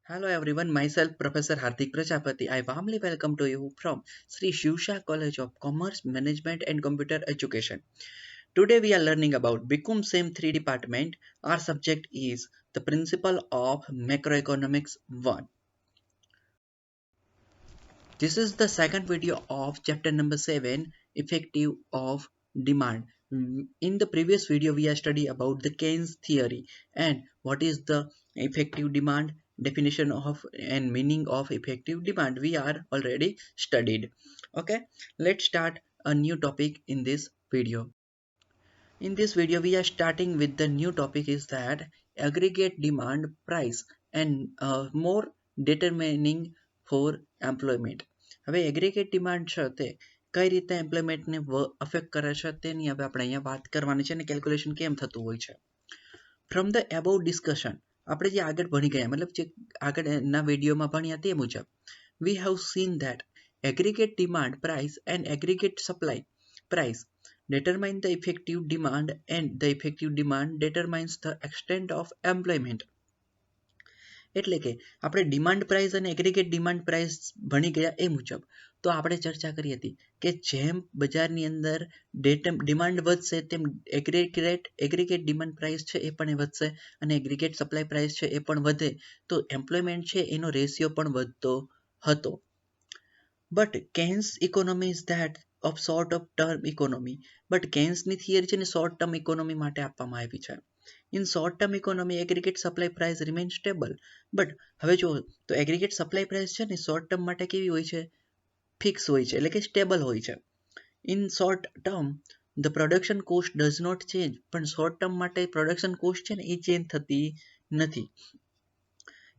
Hello everyone, myself Professor Hardik Prajapati. I warmly welcome to you from Sri Shivsha College of Commerce, Management and Computer Education. Today we are learning about BCom SEM 3 department. Our subject is the principle of macroeconomics 1. This is the second video of chapter number 7, effective of demand. In the previous video we have studied about the Keynes theory and what is the effective demand, definition of and meaning of effective demand we are already studied. Okay, let's start a new topic in this video. In this video we are starting with the new topic is that aggregate demand price and more determining for employment. હવે aggregate demand છે તે કઈ રીતે એમ્પ્લોયમેન્ટને affect કરે છે તેની હવે આપણે અહીંયા વાત કરવાની છે અને કેલ્ક્યુલેશન કેમ થતું હોય છે. ફ્રોમ ધ એબોવ ડિસ્કશન આપણે જે આગળ ભણી ગયા મતલબ જે આગળના વિડીયોમાં ભણ્યા તે મુજબ we have seen that aggregate demand price and aggregate supply price determine the effective demand and the effective demand determines the extent of employment. એટલે કે આપણે ડિમાન્ડ પ્રાઇસ અને એગ્રીગેટ ડિમાન્ડ પ્રાઇસ ભણી ગયા એ મુજબ તો આપણે ચર્ચા કરી હતી કે જેમ બજારની અંદર ડિમાન્ડ વધશે તેમ એગ્રીગેટ ડિમાન્ડ પ્રાઇસ છે એ પણ વધશે અને એગ્રીગેટ સપ્લાય પ્રાઇસ છે એ પણ વધે તો એમ્પ્લોયમેન્ટ છે એનો રેશિયો પણ વધતો હતો. But Keynes economy is that of short of term economy but કેન્સની થિયરી છે ને શોર્ટ ટર્મ ઇકોનોમી માટે આપવામાં આવી છે. In short term economy aggregate supply price remain stable but હવે જો તો એગ્રીગેટ સપ્લાય પ્રાઇસ છે ને શોર્ટ ટર્મ માટે કેવી હોય છે ફિક્સ હોય છે એટલે કે સ્ટેબલ હોય છે. In short term the production cost does not change પણ શોર્ટ ટર્મ માટે પ્રોડક્શન કોસ્ટ છે ને એ ચેન્જ થતી નથી.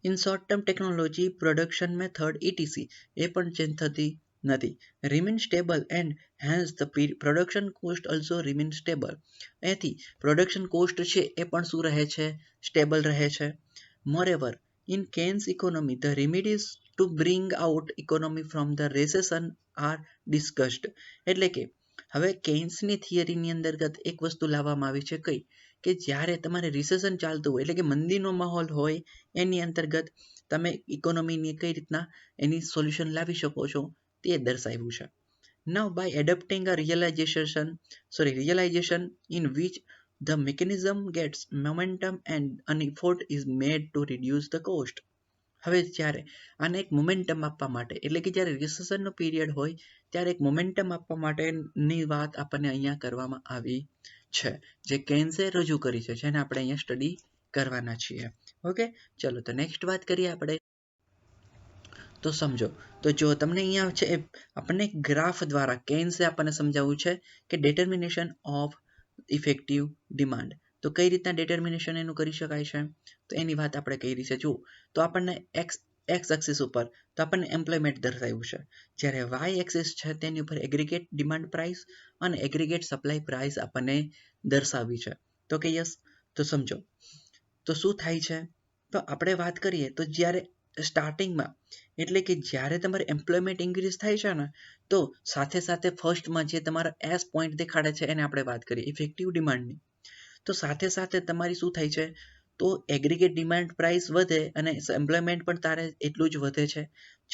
In short term technology production method ETC એ પણ ચેન્જ થતી નથી. Remain stable and hence the production cost also remain stable. અહીંથી પ્રોડક્શન કોસ્ટ છે એ પણ શું રહે છે સ્ટેબલ રહે છે. Moreover in Keynes economy the remedies to bring out economy from the recession are discussed. એટલે કે હવે કેન્સની થિયરીની અંતર્ગત એક વસ્તુ લાવવામાં આવી છે કઈ કે જ્યારે તમારે રિસેશન ચાલતું હોય એટલે કે મંદીનો માહોલ હોય એની અંતર્ગત તમે ઇકોનોમીની કઈ રીતના એની સોલ્યુશન લાવી શકો છો તે દર્શાવ્યું છે. Now by adopting a realization in which the mechanism gets momentum and an effort is made to reduce the cost. હવે જ્યારે આને એક મોમેન્ટમ આપવા માટે એટલે કે જ્યારે રિસેશનનો પીરિયડ હોય ત્યારે એક મોમેન્ટમ આપવા માટેની વાત આપણને અહીંયા કરવામાં આવી છે જે કેન્સે રજૂ કરી છે જેને આપણે અહીંયા સ્ટડી કરવાના છીએ. ઓકે ચલો તો નેક્સ્ટ વાત કરીએ આપણે. તો સમજો તો જો તમને અહીંયા છે આપણને ગ્રાફ દ્વારા કેન્સે આપણને સમજાવવું છે કે ડેટર્મિનેશન ઓફ ઇફેક્ટિવ ડિમાન્ડ તો કઈ રીતના ડેટર્મિનેશન એનું કરી શકાય છે તો એની વાત આપણે કરી છે. જો તો આપણને એક્સ એક્સિસ ઉપર તો આપણને એમ્પ્લોયમેન્ટ દર્શાવ્યું છે જ્યારે વાય એક્સિસ છે તેની ઉપર એગ્રીગેટ ડિમાન્ડ પ્રાઇસ અને એગ્રીગેટ સપ્લાય પ્રાઇસ આપણને દર્શાવી છે. તો કે યસ તો સમજો તો શું થાય છે તો આપણે વાત કરીએ તો જ્યારે સ્ટાર્ટિંગમાં એટલે કે જ્યારે તમારે એમ્પ્લોયમેન્ટ ઇન્ક્રીઝ થાય છે ને તો સાથે સાથે ફર્સ્ટમાં જે તમારા એસ પોઈન્ટ દેખાડે છે એને આપણે વાત કરીએ ઇફેક્ટિવ ડિમાન્ડની તો સાથે સાથે તમારી શું થાય છે તો એગ્રીગેટ ડિમાન્ડ પ્રાઇસ વધે અને એમ્પ્લોયમેન્ટ પણ તારે એટલું જ વધે છે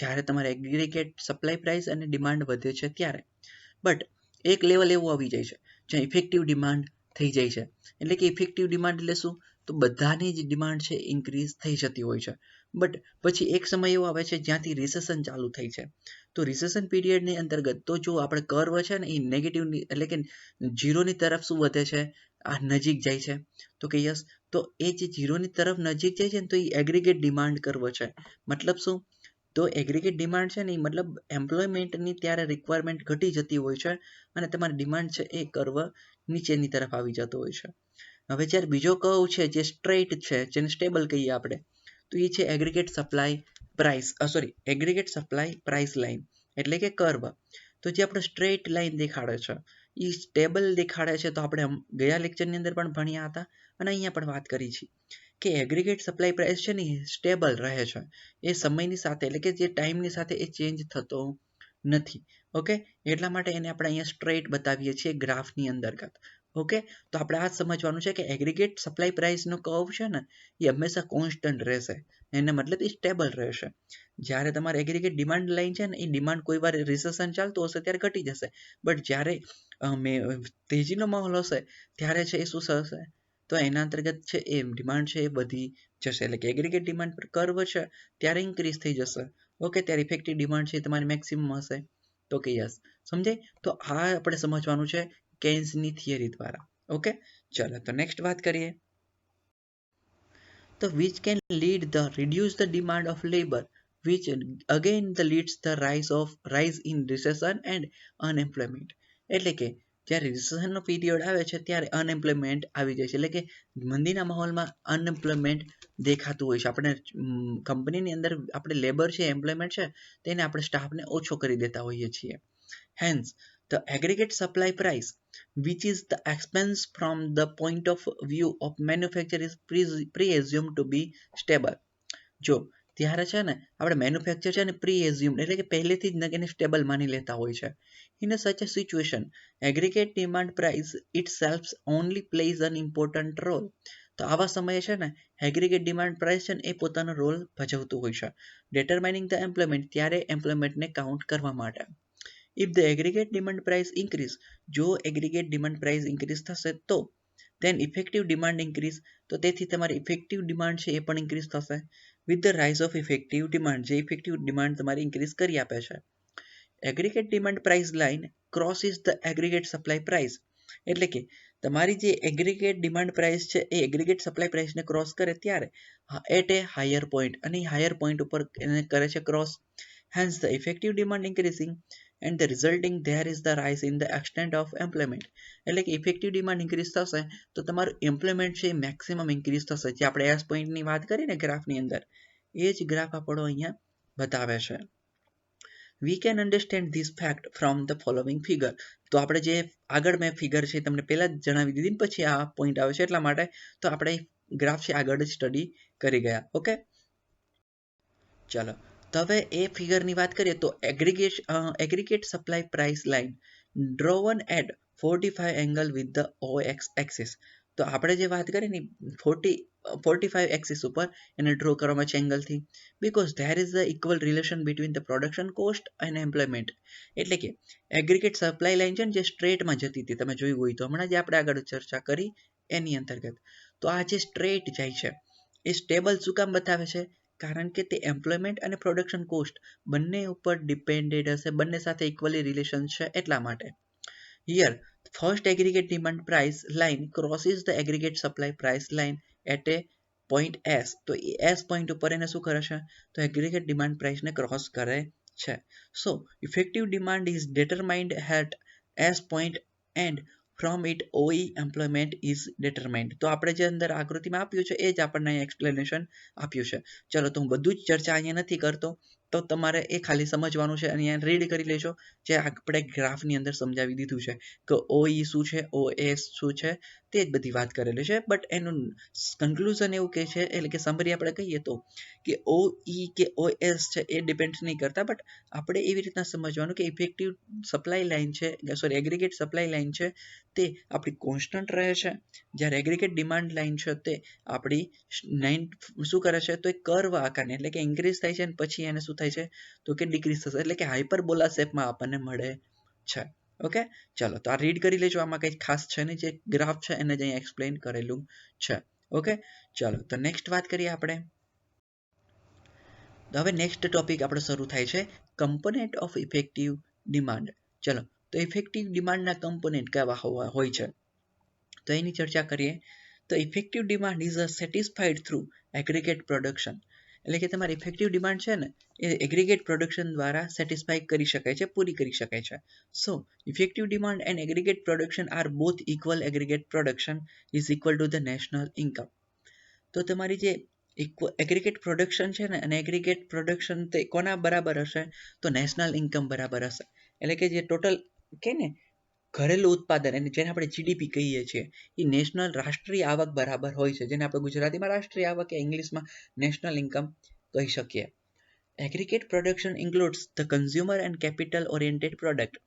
જ્યારે તમારે એગ્રીગેટ સપ્લાય પ્રાઇસ અને ડિમાન્ડ વધે છે ત્યારે. બટ એક લેવલ એવું આવી જાય છે જ્યાં ઇફેક્ટિવ ડિમાન્ડ થઈ જાય છે એટલે કે ઇફેક્ટિવ ડિમાન્ડ એટલે શું તો બધાની જ ડિમાન્ડ છે ઇન્ક્રીઝ થઈ જતી હોય છે. બટ પછી એક સમય એવો આવે છે જ્યાંથી રિસેશન ચાલુ થઈ છે તો રિસેશન પીરિયડની અંતર્ગત તો જો આપણે કર્વ છે ને એ નેગેટિવની એટલે કે ઝીરોની તરફ શું વધે છે આ નજીક જાય છે તો કે યસ તો એ જે ઝીરોની તરફ નજીક જાય છે ને તો એ એગ્રીગેટ ડિમાન્ડ કર્વ છે. મતલબ શું તો એગ્રીગેટ ડિમાન્ડ છે ને એ મતલબ એમ્પ્લોયમેન્ટની ત્યારે રિક્વાયરમેન્ટ ઘટી જતી હોય છે અને તમારી ડિમાન્ડ છે એ કર્વ નીચેની તરફ આવી જતો હોય છે. હવે જ્યારે બીજો કર્વ છે જે સ્ટ્રેટ છે જેને સ્ટેબલ કહીએ આપણે તો એ છે aggregate supply price aggregate supply price line એટલે કે કર્વ. તો જે આપણે સ્ટ્રેટ લાઇન દેખાડે છે એ સ્ટેબલ દેખાડે છે તો આપણે ગયા લેક્ચરની અંદર પણ ભણ્યા હતા અને અહીંયા પણ વાત કરી છે કે એગ્રીગેટ સપ્લાય પ્રાઇસ છે ને સ્ટેબલ રહે છે એ સમયની સાથે એટલે કે જે ટાઈમની સાથે એ ચેન્જ થતો નથી. ઓકે એટલા માટે એને આપણે અહીંયા સ્ટ્રેટ બતાવીએ છીએ ગ્રાફની અંતર્ગત. ઓકે તો આપણે આ સમજવાનું છે કે એગ્રીગેટ સપ્લાય પ્રાઇસનો કર્વ છે ને એ હંમેશા કોન્સ્ટન્ટ રહેશે એનો મતલબ એ સ્ટેબલ રહેશે. જ્યારે તમારે એગ્રીગેટ ડિમાન્ડ લાઈન છે ને એ ડિમાન્ડ કોઈ વાર રિસેશન ચાલતું હશે ત્યારે ઘટી જશે, બટ જ્યારે તેજીનો માહોલ હશે ત્યારે છે એ શું થશે, તો એના અંતર્ગત છે એ ડિમાન્ડ છે એ વધી જશે. એટલે કે એગ્રીગેટ ડિમાન્ડ પર કર્વ છે ત્યારે ઇન્ક્રીઝ થઈ જશે. ઓકે, ત્યારે ઇફેક્ટિવ ડિમાન્ડ છે તમારી મેક્સિમમ હશે. તો કે યસ, સમજાય? તો આ આપણે સમજવાનું છે કેન્સની થિયરી દ્વારા. ઓકે, ચલો તો નેક્સ્ટ વાત કરીએ. તો which can lead the reduce the demand of labor, which again the leads the rise in recession and unemployment. એટલે કે જ્યારે રિસેશનનો પીરિયડ આવે છે ત્યારે અનએમ્પ્લોયમેન્ટ આવી જાય છે. એટલે કે મંદીના માહોલમાં અનએમ્પ્લોયમેન્ટ દેખાતું હોય છે. આપણે કંપનીની અંદર આપણે લેબર છે, એમ્પ્લોયમેન્ટ છે, તેને આપણે સ્ટાફને ઓછો કરી દેતા હોઈએ છીએ. Hence, the aggregate supply price, which is the expense from the point of view of manufacturer, is pre-assumed to be stable. જો ત્યારે છે ને આપણે મેન્યુફેક્ચર છે ને પ્રી-એઝ્યુમ્ડ એટલે કે પહેલેથી જ એને સ્ટેબલ માની લેતા હોય છે. In a such a situation, aggregate demand price itself only plays an important role. તો આવા સમયે છે ને એગ્રીગેટ ડિમાન્ડ પ્રાઇસ છે ને એ પોતાનો રોલ ભજવતું હોય છે ડિટરમાઇનિંગ ધ એમ્પ્લોયમેન્ટ, ત્યારે એમ્પ્લોયમેન્ટને કાઉન્ટ કરવા માટે. If the aggregate demand price increase, જો aggregate demand price increase થશે તો then effective demand increase, તો તેથી તમારી effective demand છે એ પણ increase થશે. With the rise of effective demand, જે effective demand તમારી increase કરી આપે છે. Aggregate demand price line crosses the aggregate supply price, એટલે કે તમારી જે એગ્રીગેટ ડિમાન્ડ પ્રાઇસ છે એ એગ્રીગેટ સપ્લાય પ્રાઇસને ક્રોસ કરે ત્યારે એટ એ હાયર પોઈન્ટ, અને હાયર પોઈન્ટ ઉપર એને કરે છે cross. Hence the effective demand increasing and the resulting there is the rise in the extent of employment. એટલે કે ઇફેક્ટિવ ડિમાન્ડ ઇન્ક્રીઝ થશે તો તમારું એમ્પ્લોયમેન્ટ છે મેક્સિમમ ઇન્ક્રીઝ થશે. જે આપણે એસ પોઈન્ટની વાત કરીને ગ્રાફની અંદર, એ જ ગ્રાફ આપણો અહીંયા બતાવે છે. We can understand this fact from the following figure. તો આપણે જે આગળ મેં ફિગર છે તમને પહેલા જ જણાવી દીધી, પછી આ પોઈન્ટ આવે છે એટલા માટે તો આપણે ગ્રાફ છે આગળ જ સ્ટડી કરી ગયા. ઓકે, ચલો તો હવે એ ફિગરની વાત કરીએ તો aggregate supply price line drawn at 45 angle with the OX axis. તો આપણે જે વાત કરી ને 45 એક્સિસ ઉપર એને ડ્રો કરવામાં છે એંગલથી, because there is the equal relation between the production cost and employment. એટલે કે એગ્રીગેટ સપ્લાય લાઇન છે ને જે સ્ટ્રેટમાં જતી હતી, તમે જોયું હોય તો હમણાં જે આપણે આગળ ચર્ચા કરી એની અંતર્ગત, તો આ જે સ્ટ્રેટ જાય છે એ સ્ટેબલ શું કામ બતાવે છે, કારણ કે તે એમ્પ્લોયમેન્ટ અને પ્રોડક્શન કોસ્ટ બંને ઉપર ડિપેન્ડેડ હશે, બંને સાથે ઇક્વલી રિલેશન છે એટલા માટે. Here first aggregate demand price line crosses the aggregate supply price line at a point S. તો એ એસ પોઈન્ટ ઉપર એને શું કરે છે, તો એગ્રીગેટ ડિમાન્ડ પ્રાઇસને ક્રોસ કરે છે. So effective demand is determined at S point and from it OE employment is determined. તો આપણે જે અંદર આકૃતિમાં આપ્યું છે એ જ આપણને એક્સપ્લેનેશન આપ્યું છે. ચલો તો હું બધું જ ચર્ચા અહીંયા નથી કરતો, તો તમારે એ ખાલી સમજવાનું છે અને અહીંયા રીડ કરી લેજો જે આપણે ગ્રાફની અંદર સમજાવી દીધું છે કે OE શું છે, OS શું છે, તે જ બધી વાત કરેલી છે. બટ એનું કન્ક્લુઝન એવું કહે છે, એટલે કે સમરી આપણે કહીએ તો કે OE કે OS છે એ ડિપેન્ડ નહીં કરતા, બટ આપણે એવી રીતના સમજવાનું કે ઇફેક્ટિવ સપ્લાય લાઇન છે, સોરી એગ્રીગેટ સપ્લાય લાઇન છે તે આપણી કોન્સ્ટન્ટ રહે છે, જ્યારે એગ્રીગેટ ડિમાન્ડ લાઇન છે તે આપણી શું કરે છે, તો એ કર્વ આકારની, એટલે કે ઇન્ક્રીઝ થાય છે અને પછી એને શું થાય છે તો કે ડિક્રીઝ થશે, એટલે કે હાઇપરબોલા શેપમાં આપણને મળે છે. ઓકે, ચલો તો આ રીડ કરી લેજો, આમાં કંઈ ખાસ છે નહીં, જે ગ્રાફ છે એને જ અહીંયા એક્સપ્લેન કરેલું છે. ઓકે, ચલો તો નેક્સ્ટ વાત કરીએ આપણે. તો હવે નેક્સ્ટ ટોપિક આપણો શરૂ થાય છે કમ્પોનેન્ટ ઓફ ઇફેક્ટિવ ડિમાન્ડ. ચલો તો ઇફેક્ટિવ ડિમાન્ડના કમ્પોનેન્ટ કેવા હોય છે તો એની ચર્ચા કરીએ. તો effective demand is a satisfied through aggregate production. એટલે કે તમારી ઇફેક્ટિવ ડિમાન્ડ છે ને એ એગ્રીગેટ પ્રોડક્શન દ્વારા સેટિસ્ફાઈ કરી શકાય છે, પૂરી કરી શકાય છે. So effective demand and aggregate production are both equal. Aggregate production is equal to the national income. તો તમારી જે એગ્રીગેટ પ્રોડક્શન છે ને અને એગ્રીગેટ પ્રોડક્શન તે કોના બરાબર હશે, તો નેશનલ ઇન્કમ બરાબર હશે. એટલે કે જે ટોટલ કે ને ઘરેલું ઉત્પાદન અને જેને આપણે જીડીપી કહીએ છીએ એ નેશનલ રાષ્ટ્રીય આવક બરાબર હોય છે, જેને આપણે ગુજરાતીમાં રાષ્ટ્રીય આવક કે ઇંગ્લિશમાં નેશનલ ઇન્કમ કહી શકીએ. Aggregate production includes the consumer and capital oriented product.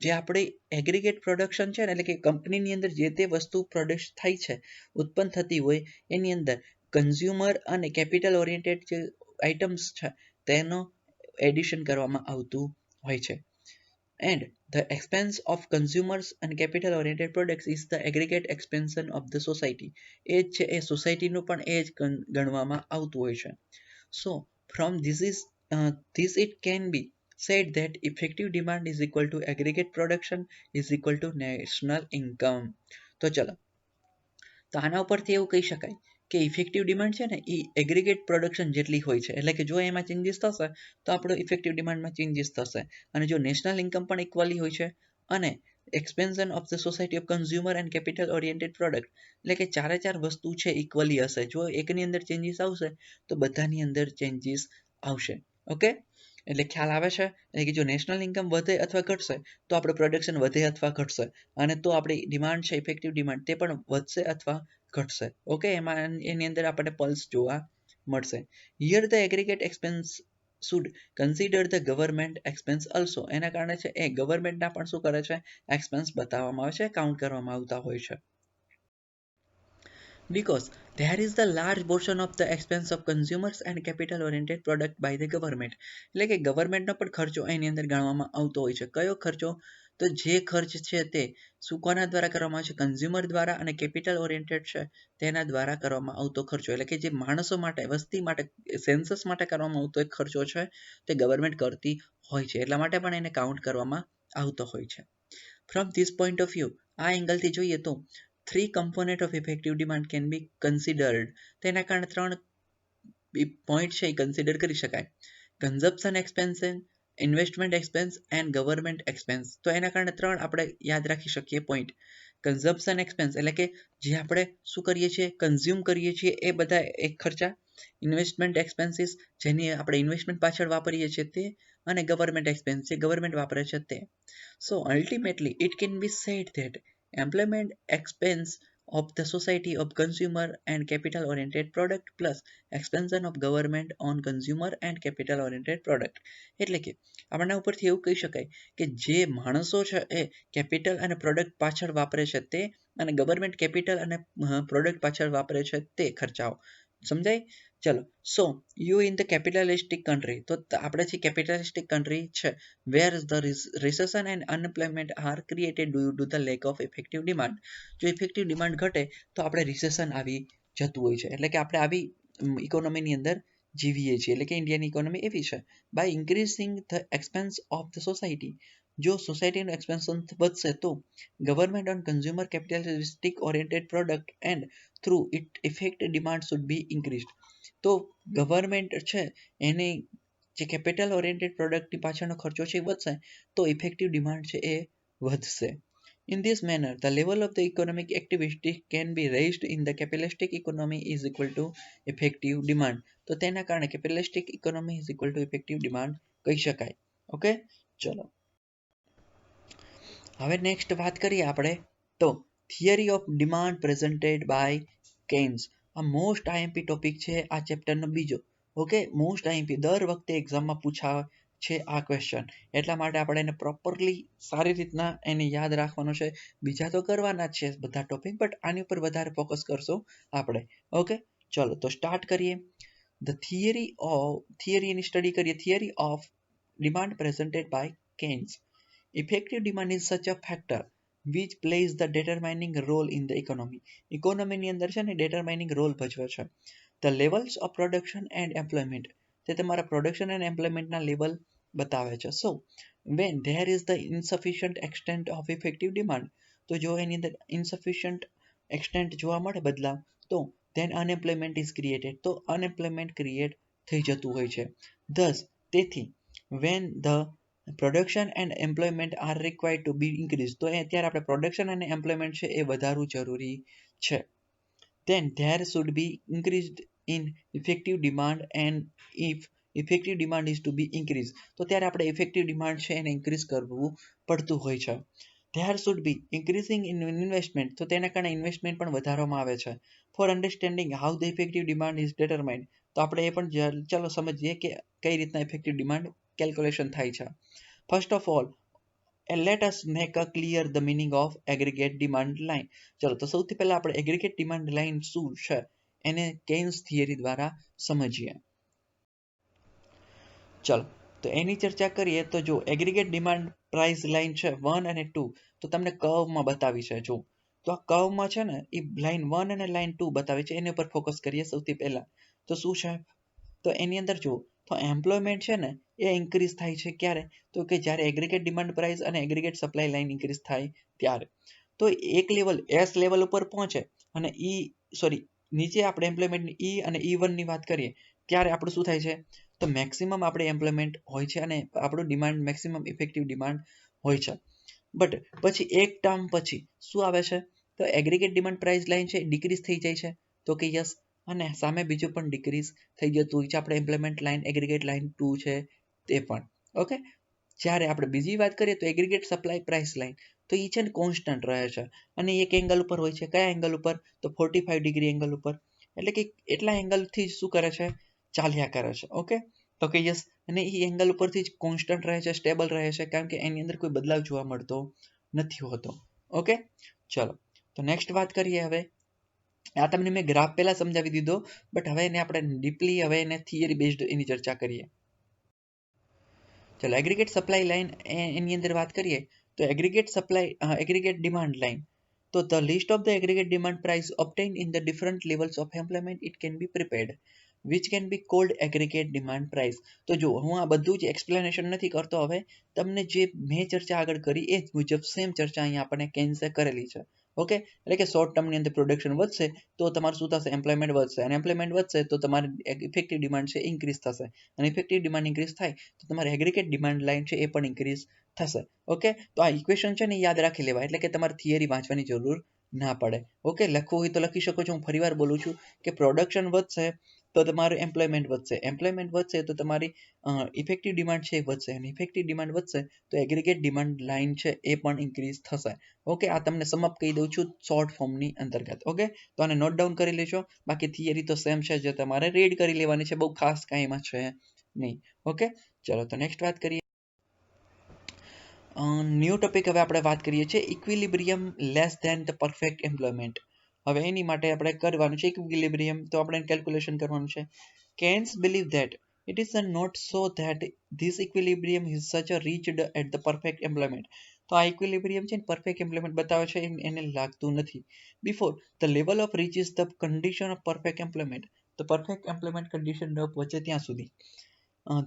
જે આપણે એગ્રીગેટ પ્રોડક્શન છે ને એટલે કે કંપનીની અંદર જે તે વસ્તુ પ્રોડક્ટ થાય છે, ઉત્પન્ન થતી હોય એની અંદર કન્ઝ્યુમર અને કેપિટલ ઓરિએન્ટેડ જે આઇટમ્સ છે તેનો એડિશન કરવામાં આવતું હોય છે. And the expense of consumers and capital oriented products is the aggregate expansion of the society. એ જ છે એ સોસાયટીનું પણ એ જ ગણવામાં આવતું હોય છે. So from this it can be said that effective demand is equal to aggregate production is equal to national income. તો ચલો, તો આના ઉપરથી એવું કહી શકાય કે ઇફેક્ટિવ ડિમાન્ડ છે ને એ એગ્રીગેટ પ્રોડક્શન જેટલી હોય છે, એટલે કે જો એમાં ચેન્જીસ થશે તો આપણો ઇફેક્ટિવ ડિમાન્ડમાં ચેન્જીસ થશે. અને જો નેશનલ ઇન્કમ પણ ઇક્વલી હોય છે અને expansion of the society of consumer and capital oriented product, એટલે કે ચાર વસ્તુ છે ઇક્વલી હશે. જો એકની અંદર ચેન્જીસ આવશે તો બધાની અંદર ચેન્જીસ આવશે. ઓકે, એટલે ખ્યાલ આવે છે. એટલે કે જો નેશનલ ઇન્કમ વધે અથવા ઘટશે તો આપણે પ્રોડક્શન વધે અથવા ઘટશે, અને તો આપણી ડિમાન્ડ છે ઇફેક્ટિવ ડિમાન્ડ તે પણ વધશે અથવા ઘટશે. ઓકે, એમાં એની અંદર આપણને પલ્સ જોવા મળશે. Here the aggregate expense should consider the government expense also. એના કારણે છે એ ગવર્મેન્ટના પણ શું કરે છે, એક્સપેન્સ બતાવવામાં આવે છે, કાઉન્ટ કરવામાં આવતા હોય છે. Because there is the large portion of the expense of consumers and capital oriented product by the government. એટલે કે ગવર્મેન્ટનો પણ ખર્ચો એની અંદર ગણવામાં આવતો હોય છે. કયો ખર્ચો? તો જે ખર્ચ છે તે કોના દ્વારા કરવામાં આવે છે, કન્ઝ્યુમર દ્વારા, અને કેપિટલ ઓરિએન્ટેડ છે તેના દ્વારા કરવામાં આવતો ખર્ચો. એટલે કે જે માણસો માટે, વસ્તી માટે, સેન્સસ માટે કરવામાં આવતો એક ખર્ચો છે તે ગવર્મેન્ટ કરતી હોય છે, એટલા માટે પણ એને કાઉન્ટ કરવામાં આવતો હોય છે. From this point of view, આ એંગલથી જોઈએ તો three component of effective demand can be considered. તેના કારણે ત્રણ પોઈન્ટ છે એ કન્સિડર કરી શકાય. Consumption expense, investment expense and government expense. તો એના કારણે ત્રણ આપણે યાદ રાખી શકીએ પોઈન્ટ. કન્ઝપ્શન એક્સપેન્સ એટલે કે જે આપણે શું કરીએ છીએ, કન્ઝ્યુમ કરીએ છીએ એ બધા એક ખર્ચા. ઇન્વેસ્ટમેન્ટ એક્સપેન્સીસ જેની આપણે ઇન્વેસ્ટમેન્ટ પાછળ વાપરીએ છીએ તે, અને ગવર્મેન્ટ એક્સપેન્સ જે ગવર્મેન્ટ વાપરે છે તે. So ultimately it can be said that employment expense of the society of consumer and capital oriented product plus expansion of government on consumer and capital oriented product. એટલે કે આપણા ઉપરથી એવું કહી શકાય કે જે માણસો છે એ કેપિટલ અને પ્રોડક્ટ પાછળ વાપરે છે તે, અને ગવર્મેન્ટ કેપિટલ અને પ્રોડક્ટ પાછળ વાપરે છે તે ખર્ચાઓ. સમજાય? ચલો, so you in the capitalistic country, તો આપણે જે કેપિટલિસ્ટિક કન્ટ્રી છે, where the recession and unemployment are created due to the lack of effective demand. જો ઇફેક્ટિવ ડિમાન્ડ ઘટે તો આપણે રિસેશન આવી જતું હોય છે, એટલે કે આપણે આવી ઇકોનોમીની અંદર જીવીએ છીએ, એટલે કે ઇન્ડિયાની ઇકોનોમી એવી છે. By increasing the expense of the society, જો સોસાયટીનું એક્સપેન્શન વધશે તો government on consumer capitalistic oriented product and through it effect demand should be increased. તો ગવર્મેન્ટ છે એની જે કેપિટલ ઓરિએન્ટેડ પ્રોડક્ટની પાછળનો ખર્ચો છે એ વધશે તો ઇફેક્ટિવ ડિમાન્ડ છે એ વધશે. In this manner, the level of the economic activity can be raised in the capitalistic economy is equal to effective demand. તો તેના કારણે capitalistic economy is equal to effective demand કહી શકાય. ઓકે, ચલો હવે next વાત કરીએ આપણે તો theory of demand presented by Keynes. આ મોસ્ટ આઈએમપી ટોપિક છે આ ચેપ્ટરનો બીજો. ઓકે, મોસ્ટ આઈએમપી દર વખતે એક્ઝામમાં પૂછાય છે આ ક્વેશ્ચન, એટલા માટે આપણે એને પ્રોપરલી સારી રીતના એને યાદ રાખવાનો છે. બીજા તો કરવાના જ છે બધા ટોપિક, બટ આની ઉપર વધારે ફોકસ કરશું આપણે. ઓકે, ચલો તો સ્ટાર્ટ કરીએ. ધ થિયરીની સ્ટડી કરીએ. Theory of demand presented by Keynes. Effective demand is such a factor which plays the determining role in the economy. ઇકોનોમીની અંદર છે ને determining role ભજવે છે. The levels of production and employment, તે તમારા પ્રોડક્શન એન્ડ એમ્પ્લોયમેન્ટના લેવલ બતાવે છે. So when there is the insufficient extent of effective demand, તો જો એની અંદર insufficient extent જોવા મળે બદલાવ, તો then unemployment is created, તો unemployment create થઈ જતું હોય છે. Thus તેથી when the production and employment are required to be increase, તો અત્યારે આપણે પ્રોડક્શન અને એમ્પ્લોયમેન્ટ છે એ વધારવું જરૂરી છે. then there should be increased in effective demand, and if effective demand is to be increased, તો ત્યારે આપણે effective demand છે એને ઇન્ક્રીઝ કરવું પડતું હોય છે. there should be increasing in investment, તો તેના કારણે ઇન્વેસ્ટમેન્ટ પણ વધારવામાં આવે છે. for understanding how the effective demand is determined, તો આપણે એ પણ ચાલો સમજીએ કે કઈ રીતના ઇફેક્ટિવ ડિમાન્ડ કેલ્ક્યુલેશન થાય છે. First of all let us make a clear the meaning of aggregate demand line. ચલો તો સૌથી પહેલા આપણે એગ્રીગેટ ડિમાન્ડ લાઇન શું છે એને કેન્સ થિયરી દ્વારા સમજીએ. ચલો તો એની ચર્ચા કરીએ તો જો એગ્રીગેટ ડિમાન્ડ પ્રાઇસ લાઇન છે 1 અને 2 તો તમને કર્વમાં બતાવી છે. જો તો આ કર્વમાં છે ને એ લાઇન 1 અને લાઇન 2 બતાવે છે, એની ઉપર ફોકસ કરીએ સૌથી પહેલા. તો શું છે, તો એની અંદર જો તો એમ્પ્લોયમેન્ટ છે ને એ ઇન્ક્રીઝ થાય છે ક્યારે, તો કે જ્યારે એગ્રીગેટ ડિમાન્ડ પ્રાઇસ અને એગ્રીગેટ સપ્લાય લાઇન ઇન્ક્રીઝ થાય ત્યારે. તો એક લેવલ એસ લેવલ ઉપર પહોંચે અને નીચે આપણે એમ્પ્લોયમેન્ટ ઈ અને E1 ની વાત કરીએ ત્યારે આપણું શું થાય છે, તો મેક્સિમમ આપણે એમ્પ્લોયમેન્ટ હોય છે અને આપણું ડિમાન્ડ મેક્સિમમ ઇફેક્ટિવ ડિમાન્ડ હોય છે. બટ પછી એક ટર્મ પછી શું આવે છે, તો એગ્રીગેટ ડિમાન્ડ પ્રાઇસ લાઇન છે ડિક્રીઝ થઈ જાય છે, તો કે યસ. અને સામે બીજું પણ ડિક્રીઝ થઈ જતું હોય છે, આપણે એમ્પ્લોયમેન્ટ લાઇન એગ્રીગેટ લાઇન 2 છે તે પણ. ઓકે, જ્યારે આપણે બીજી વાત કરીએ તો એગ્રીગેટ સપ્લાય પ્રાઇસ લાઇન, તો એ છે ને કોન્સ્ટન્ટ રહે છે અને એક એંગલ ઉપર હોય છે. કયા એંગલ ઉપર, તો 45 ડિગ્રી એંગલ ઉપર, એટલે કે એટલા એંગલથી શું કરે છે, ચાલ્યા કરે છે. ઓકે, તો કે યસ, અને એ એંગલ ઉપરથી જ કોન્સ્ટન્ટ રહે છે, સ્ટેબલ રહે છે, કારણ કે એની અંદર કોઈ બદલાવ જોવા મળતો નથી હોતો. ઓકે, ચલો તો નેક્સ્ટ વાત કરીએ. હવે આ તમને મેં ગ્રાફ પહેલા સમજાવી દીધો, બટ હવે એને આપણે ડીપલી હવે એને થિયરી બેઝડ એની ચર્ચા કરીએ. ચલો એગ્રીગેટ સપ્લાય લાઇન એની અંદર વાત કરીએ તો એગ્રીગેટ ડિમાન્ડ લાઇન, તો the list of the aggregate demand price obtained in the different levels of employment it can be prepared which can be called aggregate demand price. તો જો હું આ બધું જ એક્સપ્લેનેશન નથી કરતો, હવે તમને જે મેં ચર્ચા આગળ કરી એ જ મુજબ સેમ ચર્ચા અહીંયા આપણને કેન્સે કરેલી છે. ઓકે, એટલે કે શોર્ટ ટર્મની અંદર પ્રોડક્શન વધશે તો તમારું શું થશે, એમ્પ્લોયમેન્ટ વધશે, અને એમ્પ્લોયમેન્ટ વધશે તો તમારી ઇફેક્ટિવ ડિમાન્ડ છે ઇન્ક્રીઝ થશે, અને ઇફેક્ટિવ ડિમાન્ડ ઇન્ક્રીઝ થાય તો તમારી એગ્રીગેટ ડિમાન્ડ લાઇન છે એ પણ ઇન્ક્રીઝ થશે. ઓકે, તો આ ઇક્વેશન છે ને યાદ રાખી લેવા, એટલે કે તમારે થિયરી વાંચવાની જરૂર ના પડે. ઓકે, લખવું હોય તો લખી શકો છો. હું ફરીવાર બોલું છું કે પ્રોડક્શન વધશે તો તમારું એમ્પ્લોયમેન્ટ વધશે, એમ્પ્લોયમેન્ટ વધશે તો તમારી ઇફેક્ટિવ ડિમાન્ડ છે એ વધશે, અને ઇફેક્ટિવ ડિમાન્ડ વધશે તો એગ્રીગેટ ડિમાન્ડ લાઇન છે એ પણ ઇન્ક્રીઝ થશે. ઓકે, આ તમને સમઅપ કહી દઉં છું શોર્ટ ફોર્મની અંતર્ગત. ઓકે, તો આને નોટ ડાઉન કરી લેજો, બાકી થિયરી તો સેમ છે, જે તમારે રીડ કરી લેવાની છે, બહુ ખાસ કાંઈ એમાં છે નહીં. ઓકે, ચલો તો નેક્સ્ટ વાત કરીએ. ન્યૂ ટોપિક હવે આપણે વાત કરીએ છીએ equilibrium less than the perfect employment. હવે એની માટે આપણે કરવાનું છે ઇક્વિલિબ્રિયમ, તો આપણે કેલ્ક્યુલેશન કરવાનું છે. Keynes believe that it is not so that this equilibrium is such a reached at the perfect employment. તો આ ઇક્વિલિબ્રિયમ છે ને પરફેક્ટ એમ્પ્લોયમેન્ટ બતાવે છે એને લાગતું નથી. Before the level of reaches the condition of perfect employment, તો પરફેક્ટ એમ્પ્લોયમેન્ટ કન્ડિશન ન પહોંચે ત્યાં સુધી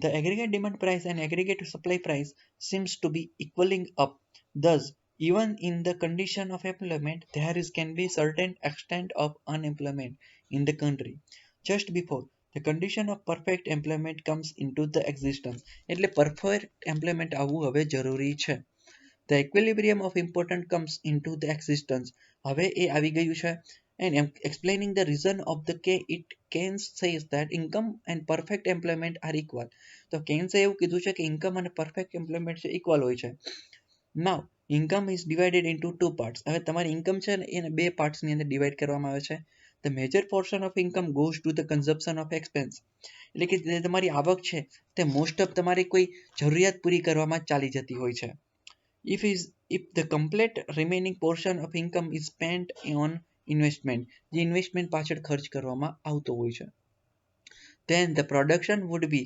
the aggregate demand price and aggregate supply price seems to be equaling up. Thus, even in the condition of employment, there can be certain extent of unemployment in the country just before the condition of perfect employment comes into the existence. એટલે perfect employment આવવું હવે જરૂરી છે. The equilibrium of important comes into the existence. હવે એ આવી ગયું છે. And explaining the reason of the Keynes says that income and perfect employment are equal. તો કેન્સે એવું કીધું છે કે ઇન્કમ અને પરફેક્ટ એમ્પ્લોયમેન્ટ છે ઇક્વલ હોય છે. Now income is divided into 2 parts. હવે તમારી ઇન્કમ છે ને એને બે પાર્ટ્સની અંદર ડિવાઇડ કરવામાં આવે છે. The major portion of income goes to the consumption of expense, એટલે કે જે તમારી આવક છે તે મોસ્ટ ઓફ તમારી કોઈ જરૂરિયાત પૂરી કરવામાં ચાલી જતી હોય છે. If the complete remaining portion of income is spent on investment, જે ઇન્વેસ્ટમેન્ટ પાછળ ખર્ચ કરવામાં આવતો હોય છે, then the production would be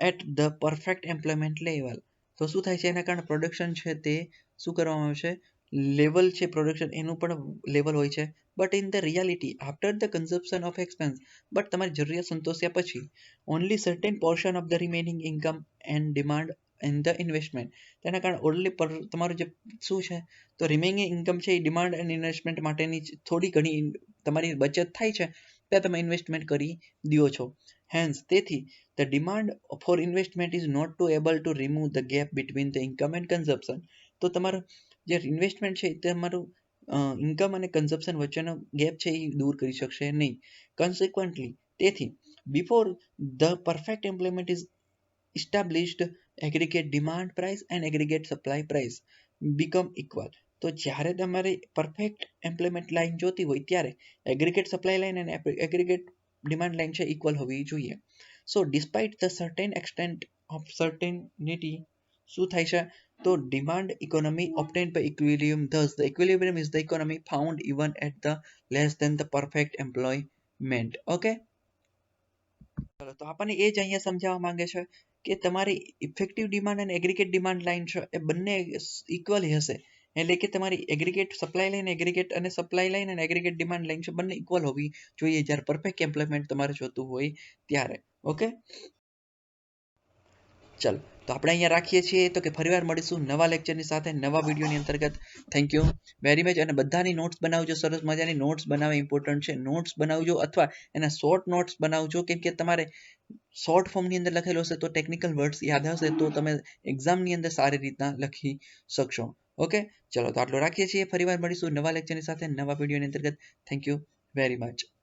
at the perfect employment level. તો શું થાય છે, એના કારણે પ્રોડક્શન છે તે શું કરવામાં આવે છે, લેવલ છે પ્રોડક્શન એનું પણ લેવલ હોય છે. But in the reality after the consumption of expense, but તમારી જરૂરિયાત સંતોષ્યા પછી only certain portion of the remaining income and demand in the investment, તેના કારણે ઓનલી તમારું જે શું છે તો રિમેનિંગ ઇન્કમ છે એ ડિમાન્ડ એન્ડ ઇન્વેસ્ટમેન્ટ માટેની થોડી ઘણી તમારી બચત થાય છે ત્યાં તમે ઇન્વેસ્ટમેન્ટ કરી દો છો. હેન્સ તેથી the demand for investment is not to able to remove the gap between the income and consumption. તો તમારું જે ઇન્વેસ્ટમેન્ટ છે તે તમારું ઇન્કમ અને કન્ઝપ્શન વચ્ચેનો ગેપ છે એ દૂર કરી શકશે નહીં. કન્સિક્વન્ટલી તેથી before the perfect employment is established, aggregate demand price and aggregate supply price become equal. તો જ્યારે તમારે પરફેક્ટ એમ્પ્લોયમેન્ટ લાઇન જોતી હોય ત્યારે એગ્રીગેટ સપ્લાય લાઇન અને એગ્રીગેટ ડિમાન્ડ લાઇન છે ઇક્વલ હોવી જોઈએ. So despite the certain extent of certainty, શું થાય છે તો demand economy obtained by equilibrium, thus the equilibrium is the economy found even at the less than the perfect મેન્ટ. Okay, ચલો તો આપણને એ જ અહીંયા સમજાવવા માંગે છે કે તમારી ઇફેક્ટિવ ડિમાન્ડ અને એગ્રીગેટ ડિમાન્ડ લાઇન છે એ બંને ઇક્વલી હશે, એટલે કે તમારી એગ્રીગેટ સપ્લાય લાઇન એગ્રીગેટ અને સપ્લાય લાઇન અને એગ્રીગેટ ડિમાન્ડ લાઇન છે બંને ઇક્વલ હોવી જોઈએ જ્યારે પરફેક્ટ એમ્પ્લોયમેન્ટ તમારે જોતું હોય ત્યારે. ઓકે, ચલો તો આપણે અહીંયા રાખીએ છીએ તો કે ફરીવાર મળીશું નવા લેક્ચરની સાથે નવા વિડીયોની અંતર્ગત. Thank you very much. અને બધાની નોટ્સ બનાવજો, સરસ મજાની નોટ્સ બનાવવા ઇમ્પોર્ટન્ટ છે. નોટ્સ બનાવજો અથવા એના શોર્ટ નોટ્સ બનાવજો, કેમ કે તમારે શોર્ટ ફોર્મની અંદર લખેલો હશે તો ટેકનિકલ વર્ડ્સ યાદ હશે તો તમે એક્ઝામની અંદર સારી રીતના લખી શકશો. ઓકે, ચલો તો આટલું રાખીએ છીએ. ફરીવાર મળીશું નવા લેક્ચરની સાથે નવા વિડીયોની અંતર્ગત. Thank you very much.